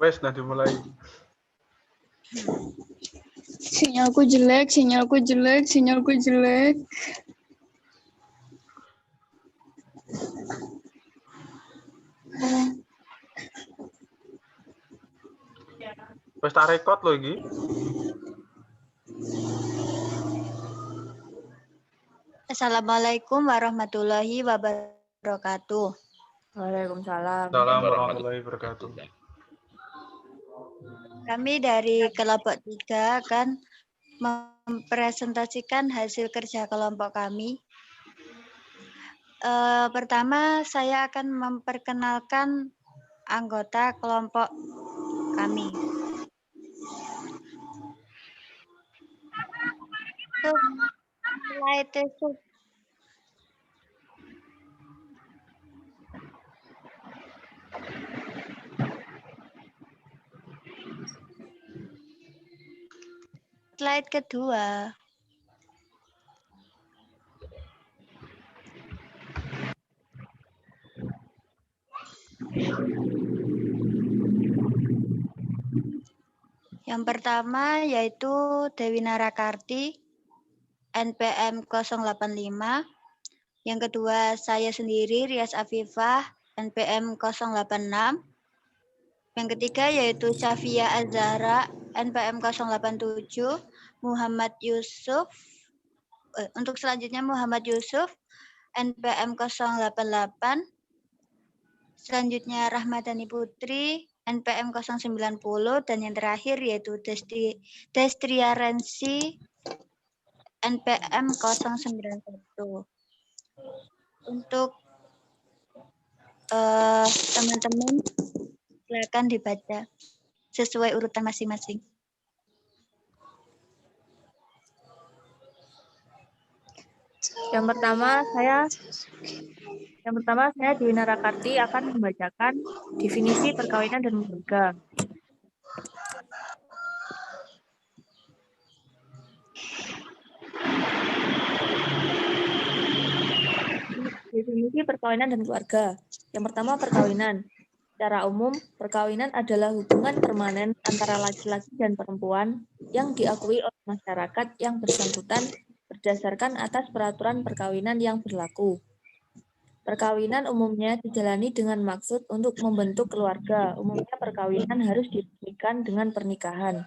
Wes, nah dimulai. Sinyalku jelek. Wes tak rekod loh iki. Assalamualaikum warahmatullahi wabarakatuh. Waalaikumsalam. Assalamualaikum warahmatullahi wabarakatuh. Kami dari kelompok 3 akan mempresentasikan hasil kerja kelompok kami. Pertama, saya akan memperkenalkan anggota kelompok kami. Slide kedua. Yang pertama yaitu Dewi Narakarti, NPM 085. Yang kedua saya sendiri, Rias Afifah, NPM 086. Yang ketiga yaitu Syafia Azhara, NPM 087, Muhammad Yusuf. Untuk selanjutnya Muhammad Yusuf, NPM 088. Selanjutnya Rahmadani Putri, NPM 090. Dan yang terakhir yaitu Destriarensi, NPM 091. Untuk teman-teman, silakan dibaca sesuai urutan masing-masing. Yang pertama saya Dewi Narakarti akan membacakan definisi perkawinan dan keluarga. Definisi perkawinan dan keluarga. Yang pertama, perkawinan. Secara umum, perkawinan adalah hubungan permanen antara laki-laki dan perempuan yang diakui oleh masyarakat yang bersangkutan berdasarkan atas peraturan perkawinan yang berlaku. Perkawinan umumnya dijalani dengan maksud untuk membentuk keluarga. Umumnya perkawinan harus diresmikan dengan pernikahan.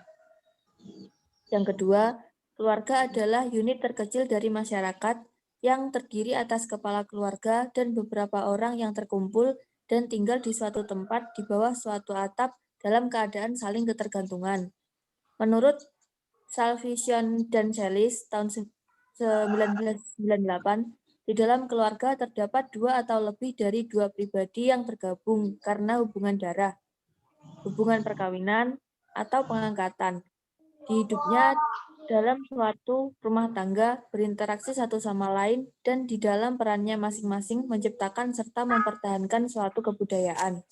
Yang kedua, keluarga adalah unit terkecil dari masyarakat yang terdiri atas kepala keluarga dan beberapa orang yang terkumpul dan tinggal di suatu tempat di bawah suatu atap dalam keadaan saling ketergantungan. Menurut Salvation dan Celis tahun 1998, di dalam keluarga terdapat 2 atau lebih dari 2 pribadi yang tergabung karena hubungan darah, hubungan perkawinan, atau pengangkatan. Di hidupnya dalam suatu rumah tangga, berinteraksi satu sama lain, dan di dalam perannya masing-masing menciptakan serta mempertahankan suatu kebudayaan.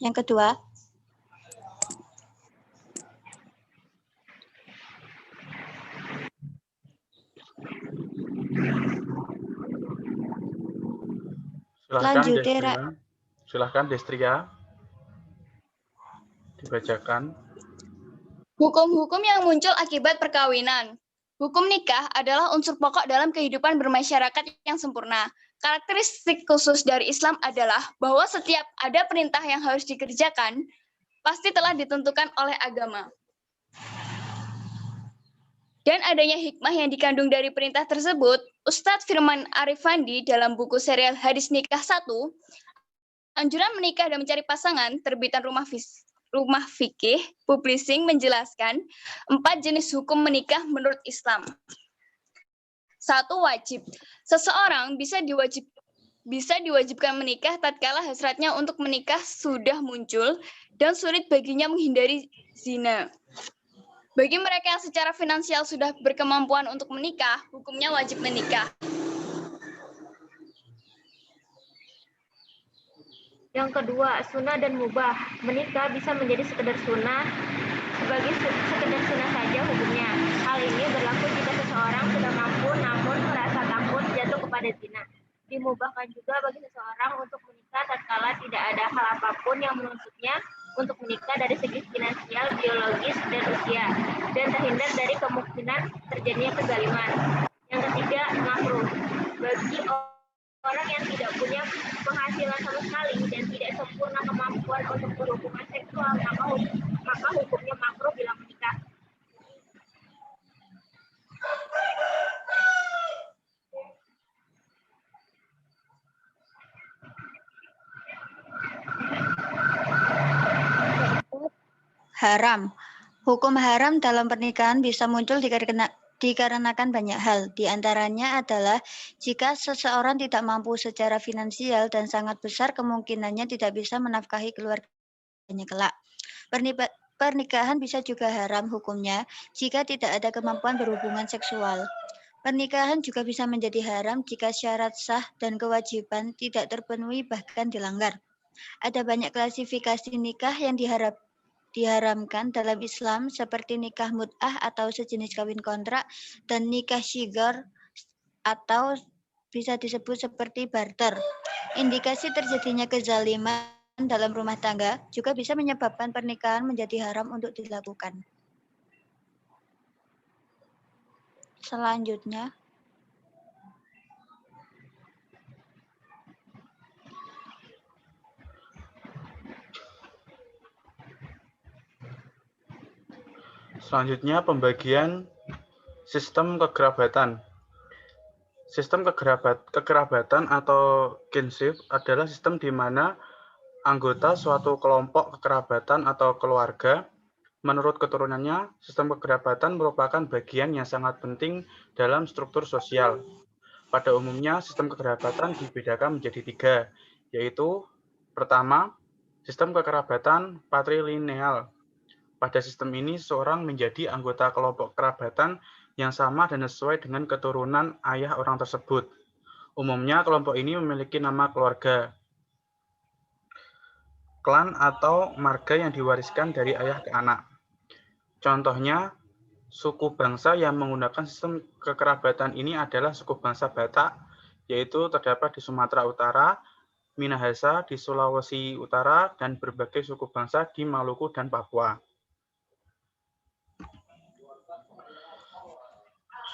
Yang kedua, Silahkan Destria dibacakan. Hukum-hukum yang muncul akibat perkawinan. Hukum nikah adalah unsur pokok dalam kehidupan bermasyarakat yang sempurna. Karakteristik khusus dari Islam adalah bahwa setiap ada perintah yang harus dikerjakan, pasti telah ditentukan oleh agama. Dan adanya hikmah yang dikandung dari perintah tersebut, Ustadz Firman Arifandi dalam buku serial Hadis Nikah 1, Anjuran Menikah dan Mencari Pasangan, terbitan Rumah Fikih, Publishing menjelaskan 4 jenis hukum menikah menurut Islam. 1. Wajib. Seseorang bisa bisa diwajibkan menikah tatkala hasratnya untuk menikah sudah muncul dan sulit baginya menghindari zina. Bagi mereka yang secara finansial sudah berkemampuan untuk menikah, hukumnya wajib menikah. Yang kedua, sunnah dan mubah. Menikah bisa menjadi sekedar sunnah, sebagai sekedar sunnah saja hukumnya. Hal ini berlaku jika seseorang sudah mampu namun merasa takut jatuh kepada zina. Dimubahkan juga bagi seseorang untuk menikah tatkala tidak ada hal apapun yang menuntutnya untuk menikah dari segi finansial, biologis, dan usia, dan terhindar dari kemungkinan terjadinya kezaliman. Yang ketiga, makruh. Bagi orang yang tidak punya penghasilan sama sekali dan tidak sempurna kemampuan untuk berhubungan seksual, maka hukumnya makruh bila menikah. Haram. Hukum haram dalam pernikahan bisa muncul dikarenakan banyak hal. Di antaranya adalah jika seseorang tidak mampu secara finansial dan sangat besar kemungkinannya tidak bisa menafkahi keluarganya kelak. Pernikahan bisa juga haram hukumnya jika tidak ada kemampuan berhubungan seksual. Pernikahan juga bisa menjadi haram jika syarat sah dan kewajiban tidak terpenuhi bahkan dilanggar. Ada banyak klasifikasi nikah yang diharamkan dalam Islam seperti nikah mut'ah atau sejenis kawin kontrak dan nikah syigar atau bisa disebut seperti barter. Indikasi terjadinya kezaliman dalam rumah tangga juga bisa menyebabkan pernikahan menjadi haram untuk dilakukan. Selanjutnya, Selanjutnya pembagian sistem kekerabatan. Sistem kekerabatan atau kinship adalah sistem di mana anggota suatu kelompok kekerabatan atau keluarga menurut keturunannya. Sistem kekerabatan merupakan bagian yang sangat penting dalam struktur sosial. Pada umumnya, sistem kekerabatan dibedakan menjadi 3, yaitu pertama, sistem kekerabatan patrilineal. Pada sistem ini, seorang menjadi anggota kelompok kerabatan yang sama dan sesuai dengan keturunan ayah orang tersebut. Umumnya, kelompok ini memiliki nama keluarga, klan atau marga yang diwariskan dari ayah ke anak. Contohnya, suku bangsa yang menggunakan sistem kekerabatan ini adalah suku bangsa Batak, yaitu terdapat di Sumatera Utara, Minahasa di Sulawesi Utara, dan berbagai suku bangsa di Maluku dan Papua.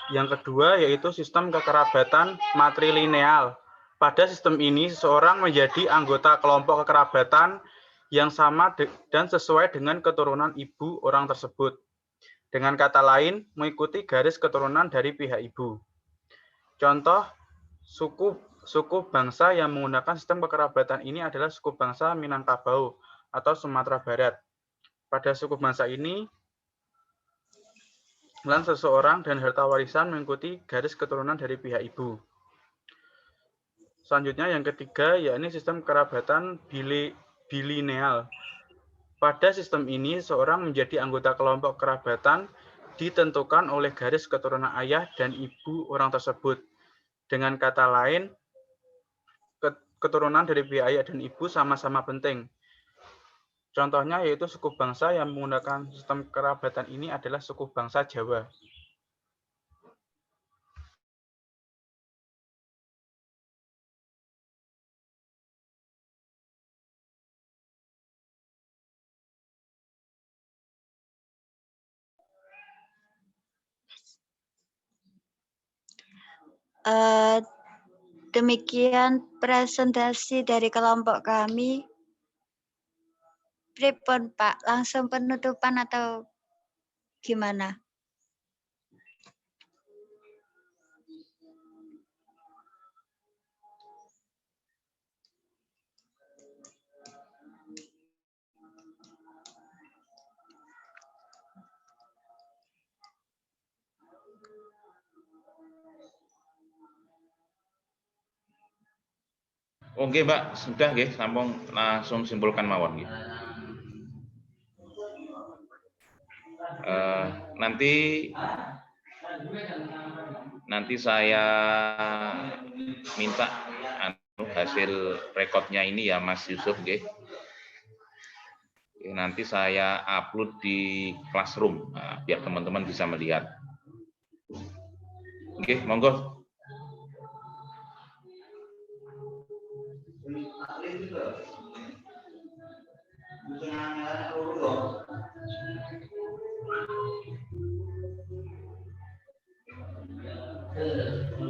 Yang kedua yaitu sistem kekerabatan matrilineal. Pada sistem ini, seseorang menjadi anggota kelompok kekerabatan yang sama dan sesuai dengan keturunan ibu orang tersebut. Dengan kata lain, mengikuti garis keturunan dari pihak ibu. Contoh, suku bangsa yang menggunakan sistem kekerabatan ini adalah suku bangsa Minangkabau atau Sumatera Barat. Pada suku bangsa ini, klan seseorang dan harta warisan mengikuti garis keturunan dari pihak ibu. Selanjutnya yang ketiga, yakni sistem kerabatan bilineal. Pada sistem ini, seorang menjadi anggota kelompok kerabatan ditentukan oleh garis keturunan ayah dan ibu orang tersebut. Dengan kata lain, keturunan dari pihak ayah dan ibu sama-sama penting. Contohnya yaitu suku bangsa yang menggunakan sistem kerabatan ini adalah suku bangsa Jawa. demikian presentasi dari kelompok kami. Pripun Pak, langsung penutupan atau gimana? Oke, Mbak, sudah nggih, sampun langsung simpulkan mawon nggih. Nanti saya minta hasil rekodnya ini ya Mas Yusuf nggih. Nanti saya upload di Classroom biar teman-teman bisa melihat. Oke, monggo.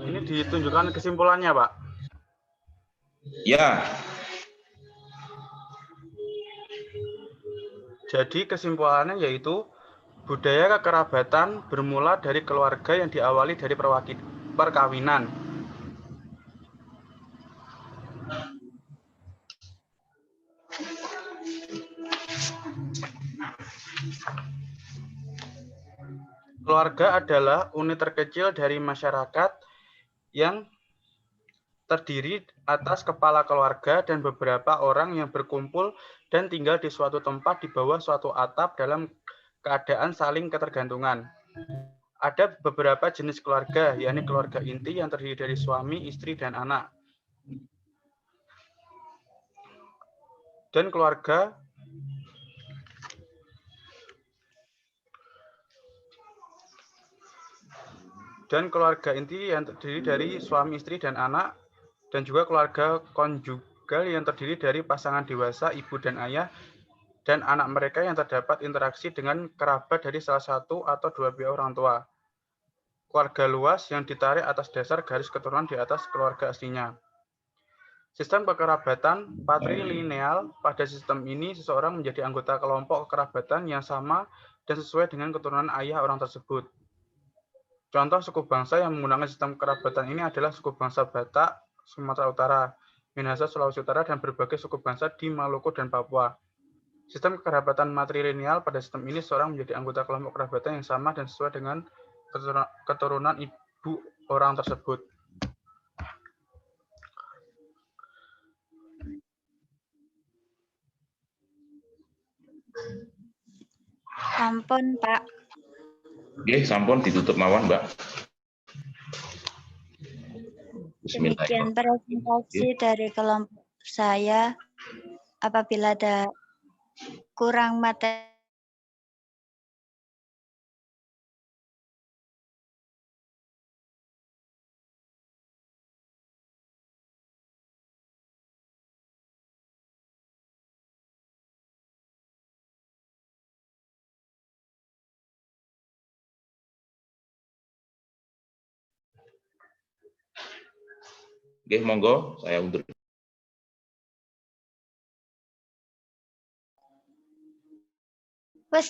Ini ditunjukkan kesimpulannya, Pak. Ya. Jadi kesimpulannya yaitu budaya kekerabatan bermula dari keluarga yang diawali dari perkawinan. Keluarga adalah unit terkecil dari masyarakat yang terdiri atas kepala keluarga dan beberapa orang yang berkumpul dan tinggal di suatu tempat di bawah suatu atap dalam keadaan saling ketergantungan. Ada beberapa jenis keluarga, yakni keluarga inti yang terdiri dari suami, istri, dan anak. Dan keluarga inti yang terdiri dari suami, istri, dan anak, dan juga keluarga konjugal yang terdiri dari pasangan dewasa, ibu dan ayah, dan anak mereka yang terdapat interaksi dengan kerabat dari salah satu atau dua pihak orang tua. Keluarga luas yang ditarik atas dasar garis keturunan di atas keluarga aslinya. Sistem kekerabatan patrilineal, pada sistem ini seseorang menjadi anggota kelompok kekerabatan yang sama dan sesuai dengan keturunan ayah orang tersebut. Contoh suku bangsa yang menggunakan sistem kekerabatan ini adalah suku bangsa Batak, Sumatera Utara, Minahasa, Sulawesi Utara, dan berbagai suku bangsa di Maluku dan Papua. Sistem kekerabatan matrilineal, pada sistem ini seorang menjadi anggota kelompok kerabatan yang sama dan sesuai dengan keturunan ibu orang tersebut. Sampun, Pak. Oke, sampun ditutup mawon, Mbak. Demikian presentasi dari kelompok saya. Apabila ada kurang materi, Oke, monggo saya undur. wes